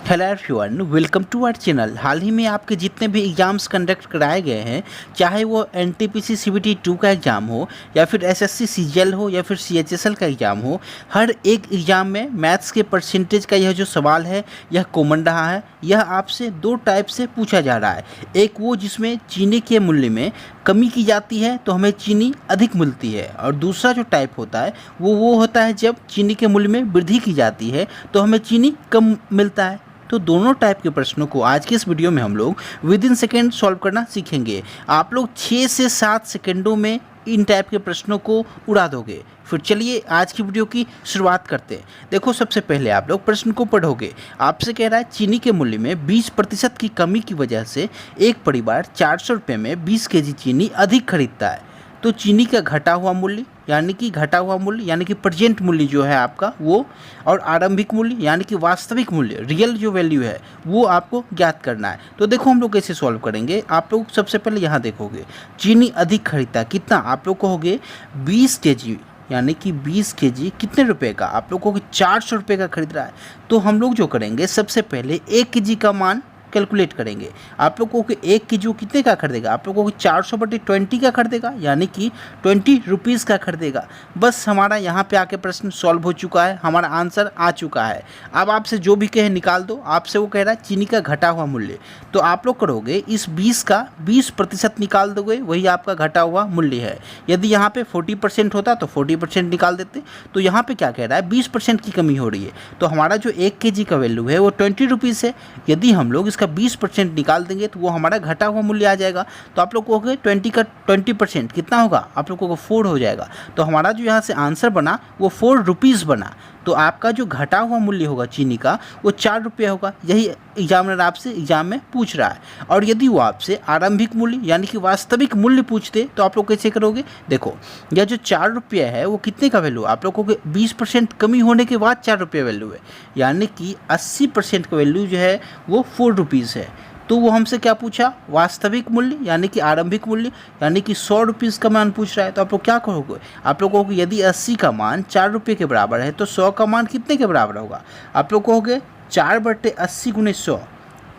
Hello everyone, welcome to our channel. हाल ही में आपके जितने भी एग्ज़ाम्स कंडक्ट कराए गए हैं, चाहे वो एनटीपीसी सीबीटी 2 का एग्ज़ाम हो या फिर एसएससी सीजीएल हो या फिर सीएचएसएल का एग्ज़ाम हो, हर एक एग्ज़ाम में मैथ्स के परसेंटेज का यह जो सवाल है यह कॉमन रहा है। यह आपसे दो टाइप से पूछा जा रहा है। एक वो जिसमें चीनी के मूल्य में कमी की जाती है तो हमें चीनी अधिक मिलती है, और दूसरा जो टाइप होता है वो होता है जब चीनी के मूल्य में वृद्धि की जाती है तो हमें चीनी कम मिलता है। तो दोनों टाइप के प्रश्नों को आज के इस वीडियो में हम लोग विद इन सेकेंड सॉल्व करना सीखेंगे। आप लोग 6 से 7 सेकेंडों में इन टाइप के प्रश्नों को उड़ा दोगे। फिर चलिए आज की वीडियो की शुरुआत करते हैं। देखो, सबसे पहले आप लोग प्रश्न को पढ़ोगे। आपसे कह रहा है चीनी के मूल्य में 20% की कमी की वजह से एक परिवार 400 रुपये में 20 केजी चीनी अधिक खरीदता है। तो चीनी का घटा हुआ मूल्य यानी कि प्रेजेंट मूल्य जो है आपका वो, और आरंभिक मूल्य यानी कि वास्तविक मूल्य, रियल जो वैल्यू है वो आपको ज्ञात करना है। तो देखो हम लोग कैसे सॉल्व करेंगे। आप लोग सबसे पहले यहाँ देखोगे चीनी अधिक खरीदता है कितना, आप लोग कहोगे 20 केजी, यानी कि 20 केजी कितने रुपए का, आप लोग कहोगे 400 रुपये का खरीद रहा है। तो हम लोग जो करेंगे सबसे पहले 1 केजी का मान कैलकुलेट करेंगे। आप लोगों को 1 केजी कितने का खरीदेगा, आप लोगों को 400/20 का खरीदेगा, यानी कि 20 रुपीज़ का खरीदेगा। बस हमारा यहाँ पे आके प्रश्न सॉल्व हो चुका है, हमारा आंसर आ चुका है। अब आपसे जो भी कहे निकाल दो। आपसे वो कह रहा है चीनी का घटा हुआ मूल्य, तो आप लोग करोगे इस 20 का 20% निकाल दोगे, वही आपका घटा हुआ मूल्य है। यदि यहाँ पे 40% होता तो 40% निकाल देते। तो यहाँ पे क्या कह रहा है 20% की कमी हो रही है, तो हमारा जो 1 केजी का वैल्यू है वो 20 रुपीज़ है। यदि हम लोग इसका 20% निकाल देंगे तो वो हमारा घटा हुआ मूल्य आ जाएगा। तो आप लोग कहोगे 20 का 20% कितना होगा, आप लोगों को 4 हो जाएगा। तो हमारा जो यहाँ से आंसर बना वो 4 रुपीज़ बना। तो आपका जो घटा हुआ मूल्य होगा चीनी का वो 4 रुपये होगा। यही एग्जामिनर आपसे एग्जाम में पूछ रहा है। और यदि वो आपसे आरंभिक मूल्य यानी कि वास्तविक मूल्य पूछते तो आप लोग कैसे करोगे। देखो, यह जो 4 रुपये है वो कितने का वैल्यू, आप लोगों को 20% कमी होने के बाद 4 रुपये वैल्यू है, यानी कि 80% का वैल्यू जो है वो 4 रुपीज़ है। तो वो हमसे क्या पूछा, वास्तविक मूल्य यानी कि आरंभिक मूल्य यानी कि 100 रुपीज़ का मान पूछ रहा है। तो आप लोग क्या कहोगे, आप लोगों को यदि 80 का मान 4 रुपये के बराबर है तो 100 का मान कितने के बराबर होगा, आप लोग कहोगे 4/80 × 100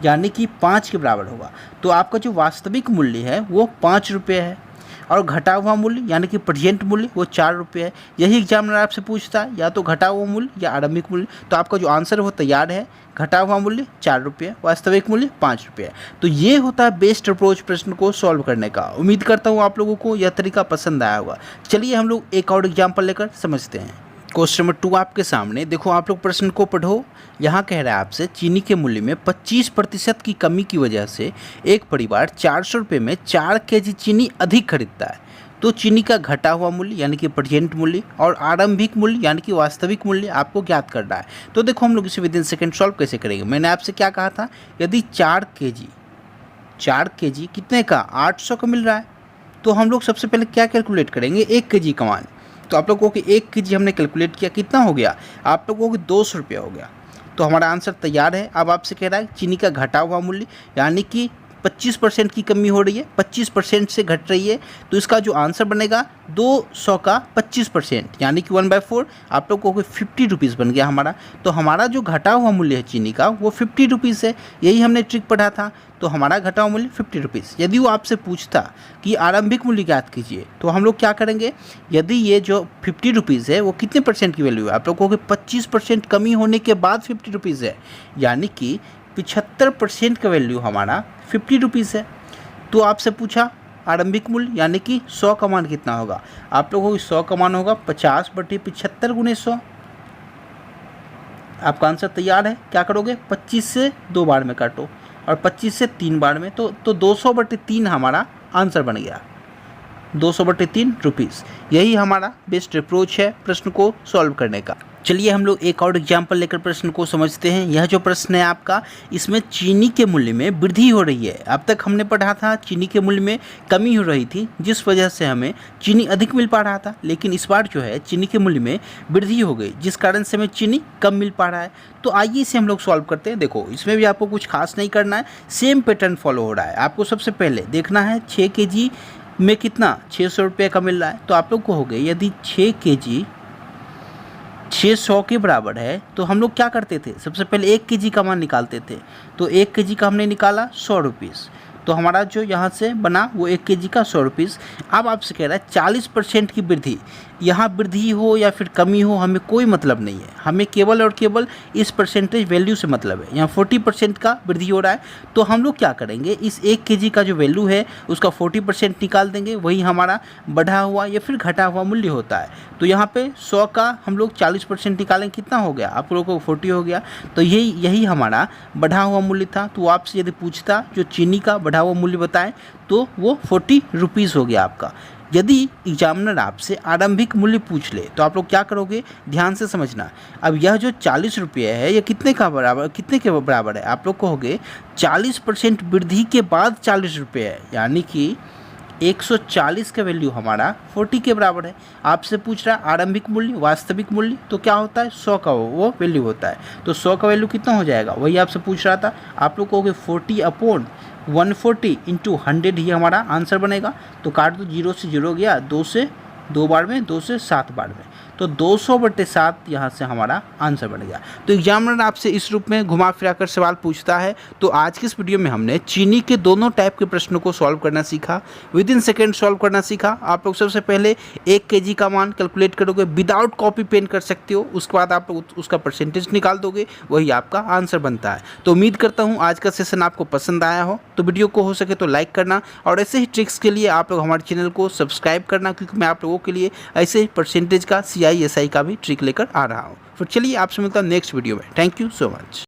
यानी कि 5 के बराबर होगा। तो आपका जो वास्तविक मूल्य है वो 5 रुपये है, और घटा हुआ मूल्य यानी कि प्रेजेंट मूल्य वो 4 रुपये है। यही एग्जामिनर आपसे पूछता है या तो घटा हुआ मूल्य या आरंभिक मूल्य। तो आपका जो आंसर है वो तैयार है, घटा हुआ मूल्य 4 रुपये, वास्तविक मूल्य 5 रुपये। तो ये होता है बेस्ट अप्रोच प्रश्न को सॉल्व करने का। उम्मीद करता हूँ आप लोगों को यह तरीका पसंद आया होगा। चलिए हम लोग एक और एग्जाम्पल लेकर समझते हैं। क्वेश्चन नंबर 2 आपके सामने। देखो, आप लोग प्रश्न को पढ़ो। यहाँ कह रहा है आपसे चीनी के मूल्य में 25% की कमी की वजह से एक परिवार 400 रुपये में 4 केजी चीनी अधिक खरीदता है। तो चीनी का घटा हुआ मूल्य यानी कि प्रेजेंट मूल्य और आरंभिक मूल्य यानी कि वास्तविक मूल्य आपको ज्ञात करना है। तो देखो हम लोग इसे विद इन सेकेंड सॉल्व कैसे करेंगे। मैंने आपसे क्या कहा था, यदि 4 केजी कितने का, 800 का मिल रहा है, तो हम लोग सबसे पहले क्या कैलकुलेट करेंगे, 1 केजी का मान। तो आप लोगों को 1 केजी हमने कैलकुलेट किया, कितना हो गया, आप लोगों को 200 रुपया हो गया। तो हमारा आंसर तैयार है। अब आपसे कह रहा है चीनी का घटा हुआ मूल्य यानी कि 25% की कमी हो रही है, 25% से घट रही है, तो इसका जो आंसर बनेगा 200 का 25% यानी कि 1/4, आप लोगों को 50 रुपीज़ बन गया हमारा। तो हमारा जो घटा हुआ मूल्य है चीनी का वो 50 रुपीज़ है। यही हमने ट्रिक पढ़ा था। तो हमारा घटा हुआ मूल्य 50 रुपीज़। यदि वो आपसे पूछता कि आरंभिक मूल्य ज्ञात कीजिए, तो हम लोग क्या करेंगे, यदि ये जो 50 रुपीज़ है वो कितने परसेंट की वैल्यू है, आप लोगों को 25% कमी होने के बाद 50 रुपीज़ है, यानी कि 75% का वैल्यू हमारा 50 रुपीज़ है। तो आपसे पूछा आरंभिक मूल्य यानी कि 100 का मान कितना होगा, आप लोगों को 100 का मान होगा 50/75 × 100। आपका आंसर तैयार है। क्या करोगे, 25 से 2 बार में काटो और 25 से 3 बार में, तो 200/3 हमारा आंसर बन गया, 200/3 रुपीज़। यही हमारा बेस्ट अप्रोच है प्रश्न को सॉल्व करने का। चलिए हम लोग एक और एग्जाम्पल लेकर प्रश्न को समझते हैं। यह जो प्रश्न है आपका, इसमें चीनी के मूल्य में वृद्धि हो रही है। अब तक हमने पढ़ा था चीनी के मूल्य में कमी हो रही थी, जिस वजह से हमें चीनी अधिक मिल पा रहा था। लेकिन इस बार जो है चीनी के मूल्य में वृद्धि हो गई, जिस कारण से हमें चीनी कम मिल पा रहा है। तो आइए इसे हम लोग सॉल्व करते हैं। देखो, इसमें भी आपको कुछ खास नहीं करना है, सेम पैटर्न फॉलो हो रहा है। आपको सबसे पहले देखना है 6 केजी में कितना, 600 रुपये का मिल रहा है। तो आप लोग को हो गए, यदि 6 600 के बराबर है, तो हम लोग क्या करते थे, सबसे पहले 1 केजी का मान निकालते थे। तो 1 केजी का हमने निकाला 100 रुपीज़, तो हमारा जो यहाँ से बना वो 1 केजी का 100 रुपीज़। अब आपसे कह रहा है 40% की वृद्धि, यहाँ वृद्धि हो या फिर कमी हो हमें कोई मतलब नहीं है, हमें केवल और केवल इस परसेंटेज वैल्यू से मतलब है। यहाँ 40% का वृद्धि हो रहा है, तो हम लोग क्या करेंगे, इस 1 केजी का जो वैल्यू है उसका 40% निकाल देंगे, वही हमारा बढ़ा हुआ या फिर घटा हुआ मूल्य होता है। तो यहाँ पे 100 का हम लोग 40% निकालें, कितना हो गया, आप लोगों को 40 हो गया। तो यही हमारा बढ़ा हुआ मूल्य था। तो आपसे यदि पूछता जो चीनी का बढ़ा हुआ मूल्य बताएं, तो वो 40 रुपीज़ हो गया आपका। यदि एग्जामिनर आपसे आरंभिक मूल्य पूछ ले तो आप लोग क्या करोगे, ध्यान से समझना। अब यह जो 40 रुपये है ये कितने के बराबर है, आप लोग कहोगे 40% वृद्धि के बाद 40 रुपये है, यानी कि 140 का वैल्यू हमारा 40 के बराबर है। आपसे पूछ रहा है आरंभिक मूल्य, वास्तविक मूल्य, तो क्या होता है 100 का वो वैल्यू होता है। तो 100 का वैल्यू कितना हो जाएगा, वही आपसे पूछ रहा था। आप लोग कहोगे 40/140 इंटू 100 ही हमारा आंसर बनेगा। तो काट दो, 0 से 0 गया, 2 से 2 बार में, 2 से 7 बार में, तो 200/7 यहाँ से हमारा आंसर बन गया। तो एग्जामिनर आपसे इस रूप में घुमा फिरा कर सवाल पूछता है। तो आज की इस वीडियो में हमने चीनी के दोनों टाइप के प्रश्नों को सॉल्व करना सीखा, विद इन सेकेंड सॉल्व करना सीखा। आप लोग सबसे पहले 1 केजी का मान कैलकुलेट करोगे, विदाउट कॉपी पेन कर सकते हो, उसके बाद आप लोग उसका परसेंटेज निकाल दोगे, वही आपका आंसर बनता है। तो उम्मीद करता हूँ आज का सेशन आपको पसंद आया हो। तो वीडियो को हो सके तो लाइक करना, और ऐसे ही ट्रिक्स के लिए आप लोग हमारे चैनल को सब्सक्राइब करना, क्योंकि मैं आप लोगों के लिए ऐसे परसेंटेज का CI SI का भी ट्रिक लेकर आ रहा हूँ। फिर चलिए आपसे मिलता हूँ नेक्स्ट वीडियो में। Thank you so much.